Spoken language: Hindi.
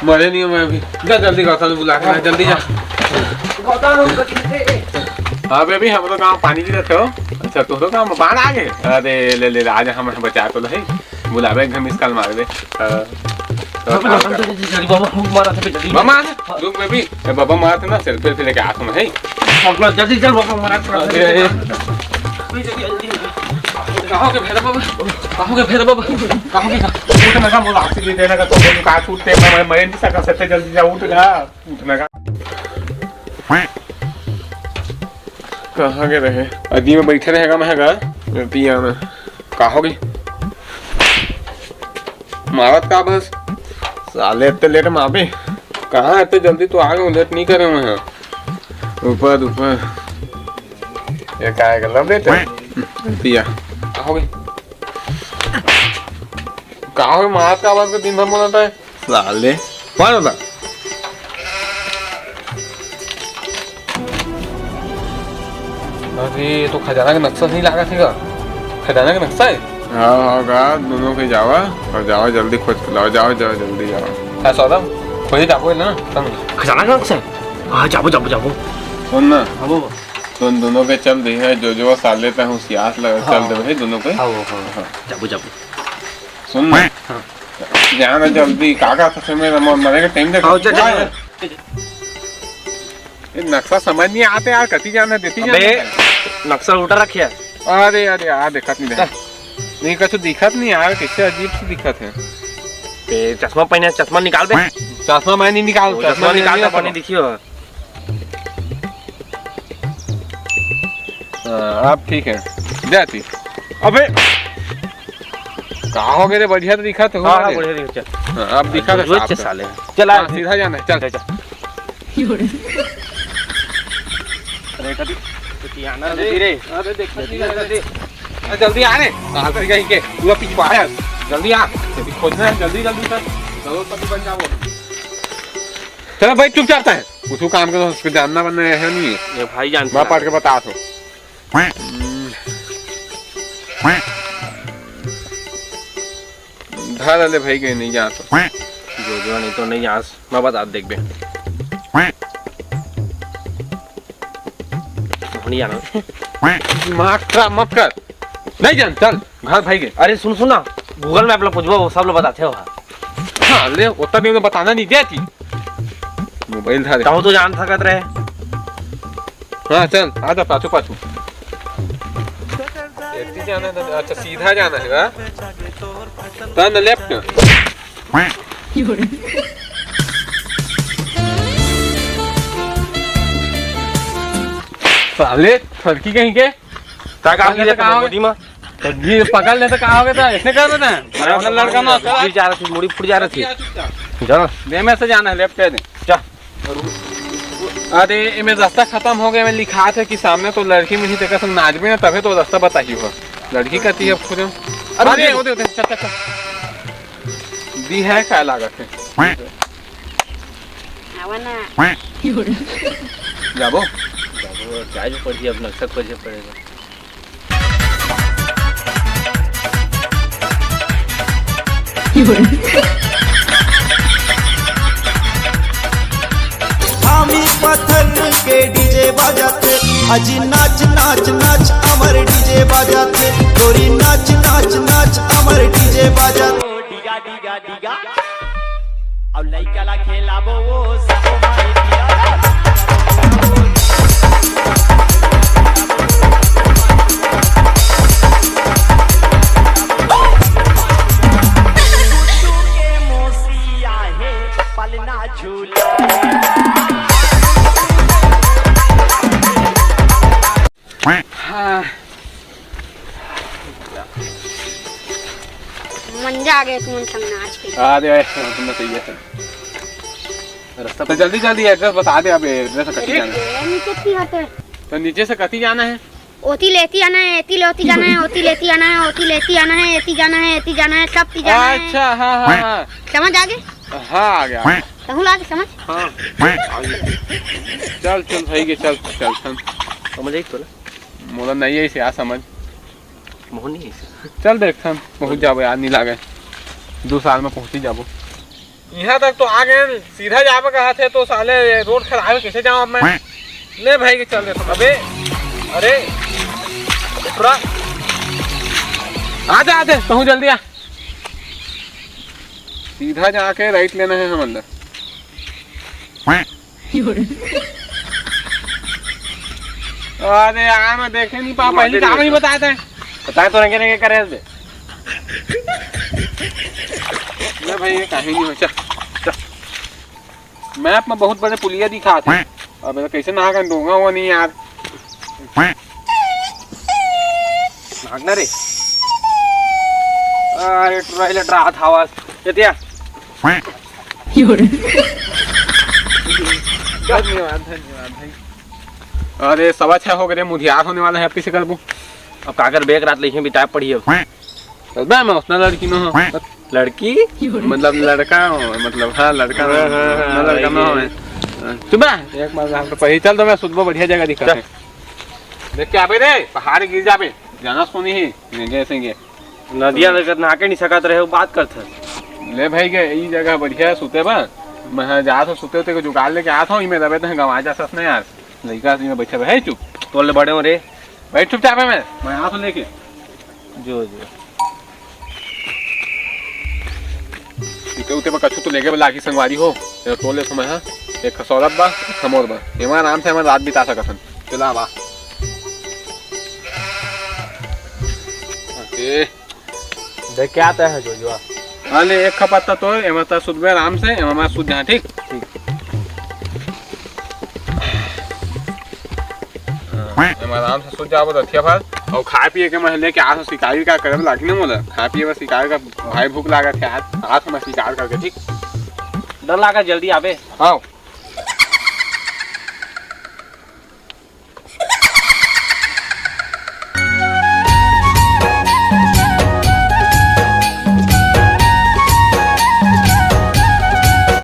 मरे नहीं मैं अभी। जा जल्दी गौतम बुला के जल्दी जा। हाँ बेबी हम तो काम पानी पीते हो। अच्छा तो काम बाढ़ आ गए। अरे ले ले आज हम बचा तो नहीं बुलावे घर मिस कॉल मार दे। मामा रुक बेबी बाबा मारा था ना सेल्फी लेके आ तुम है जल्दी चल बाबा मारा कहोगे भेद बाबा कहोगे भेद बाबा कहोगे उठने का बोला आखिरी देने का तो का छूटते मैं नहीं सका सकते जल्दी जा उठना उठने का कहाँ के रहे अभी में बैठे रहेगा महंगा पिया में कहोगे मारत का बस साले इतने लेट मापे कहाँ इतने जल्दी तो आ गए लेट नहीं करे मैं ऊपर ऊपर ये क्या है गलत लेट पिया कहोगे कहोगे मारत का आवाज का दिन भर बोलता है साले कौन होता अरे तो खजाना का नक्शा नहीं लगा थी खजाना का नक्शा है हाँ होगा दोनों के जावा और जाओ जल्दी खोज के लाओ जाओ जाओ जल्दी जाओ क्या सौदा खोजे जाओ ना खजाना का नक्शा हाँ जाओ जाओ जाओ सुन ना तुम दोनों पे चल रही है जो साल लेता है होशियार लगा चल दे दोनों पे जाओ जाओ सुन ना जाना जल्दी काका से मेरा मरे का टाइम देखो नक्शा समझ नहीं आते यार कती जाना देती नक्शा उल्टा रखिए अरे अरे यार दिखत नहीं कछु दिखत नहीं यार किससे अजीब सी दिखत है चश्मा पहने चश्मा निकाल दे चश्मा मैं नहीं निकाल चश्मा निकाल पानी दिखियो अब ठीक है जाती अबे कहाँ हो गए रे बढ़िया तो दिखा तो हाँ बढ़िया दिखा अब दिखा तो साले चल सीधा जाना चल चल अरे कभी आना धीरे अरे देख जल्दी आ रे कहीं के तू पीछे आया जल्दी आ खोजना है जल्दी जल्दी कर चलो पति बन जाओ चलो भाई चुपचाप है उसको काम करो उसको जानना बनना है नहीं ये भाई जान मैं पढ़ के बता दो धर ले भाई के नहीं जा तो जो नहीं तो नहीं यहाँ मैं बता देख बे नहीं जाना मत कर नहीं जान चल घर भाई के अरे सुन सुना गूगल मैप ला पूछबो वो सब लोग बताते हो हाँ ले उतना भी उन्हें बताना नहीं देती मोबाइल था ताऊ तो जान सकत रहे हाँ चल आजा पाछू पाछू जाना अच्छा सीधा जाना है टर्न लेफ्ट साले फड़की कहीं के ये पकड़ ले तो कहाँ हो गया था इसने कर रहा था अरे लड़का ना जा रहा थी मुड़ी फुट जा रही थी चलो दे में से जाना है लेफ्ट दे जा अरे में रास्ता खत्म हो गया मैं लिखा था कि सामने तो लड़की में ही देखा सब नाच में तभी तो रास्ता बताइए हो लड़की कहती है खुद अरे वो दे चल चल दी है क्या लागत है जाबो क्या जो पड़ी अब नक्शा खोजे पड़ेगा हामी पत्थर के डीजे बजाते अजी नाच नाच नाच अमर डीजे बजाते गोरी नाच नाच नाच अमर डीजे बजाते डिगा डिगा डिगा और लइका ला खेलाबो वो सब मारे दिया मंजा आ गया तुम संग नाच के अरे तुमने सही है रास्ता तो जल्दी जल्दी एड्रेस बता दे अब एड्रेस कटी जाना है नीचे की होते तो नीचे से कटी जाना है ओती लेती आना है एती लेती जाना है ओती लेती आना है ओती लेती आना है एती जाना है एती जाना है सब ती जाना है अच्छा हां हां हां समझ आ गए हाँ आ गया कहूँ लाके समझ हाँ चल चल भाई के चल चल चल समझ आई तोला मोला नहीं है आ समझ मोहन नहीं है चल देख हम पहुँच जाबो यार नहीं लागे 2 साल में पहुँच ही जाबो यहाँ तक तो आ गए सीधा जाबे कहा थे तो साले रोड खराब है कैसे जाऊँ अब मैं ले भाई के चल दे अबे अरे थोड़ा आ जा पहुँच जल्दी आ सीधा जाके राइट लेना है हम अंदर अरे यार मैं देखे नहीं पा पहले काम नहीं बताया था बताए तो रंगे रंगे करे इसमें ले भाई ये कहीं नहीं हो चल मैप में बहुत बड़े पुलिया दिखा थे अब मैं कैसे नहा कर दूंगा वो नहीं यार भागना रे अरे टॉयलेट रहा था आवाज क्या धन्यवाद धन्यवाद भाई अरे 6:15 हो गए मुझियार होने वाला है अब किसे करबू अब काकर बेग रात लिखे बिताए पड़ी अब चल मैं उतना लड़की न हो लड़की मतलब लड़का हो मतलब हाँ लड़का उतना लड़का न हो सुबह एक बार तो पहले चल तो मैं सुबह बढ़िया जगह दिखा देख के आबे रे पहाड़ गिर जाबे जाना सोनी ही जैसे के नदिया लगत ना के नहीं सकत रहे बात करत ले भाई के ई जगह बढ़िया सुते बा मैं जा तो सुते होते को जुगाड़ लेके आया था इमे दबे तो गवा जा सस नहीं यार लड़का में बैठे है चुप तोले बड़े हो रे बैठ चुपचाप है मैं यहाँ तो लेके जो सीते उते में कछु तो लेके लागी संगवारी हो तेरा तोले समय हाँ एक खसौरत बा खमोर बा एमा आराम से रात बिता सकत चला बा देख क्या आता है जो हाँ ले एक खपत्ता तो एमा ता सुध गए आराम से एमा मैं सुध जहाँ ठीक एमा आराम से सुध जाबो दथिया भर और खाए पिए के मैं लेके आज शिकारी का करब लागी ना मोला खाए पिए बस शिकार का भाई भूख लागत है आज मैं शिकार करके ठीक डर लगा जल्दी आवे आओ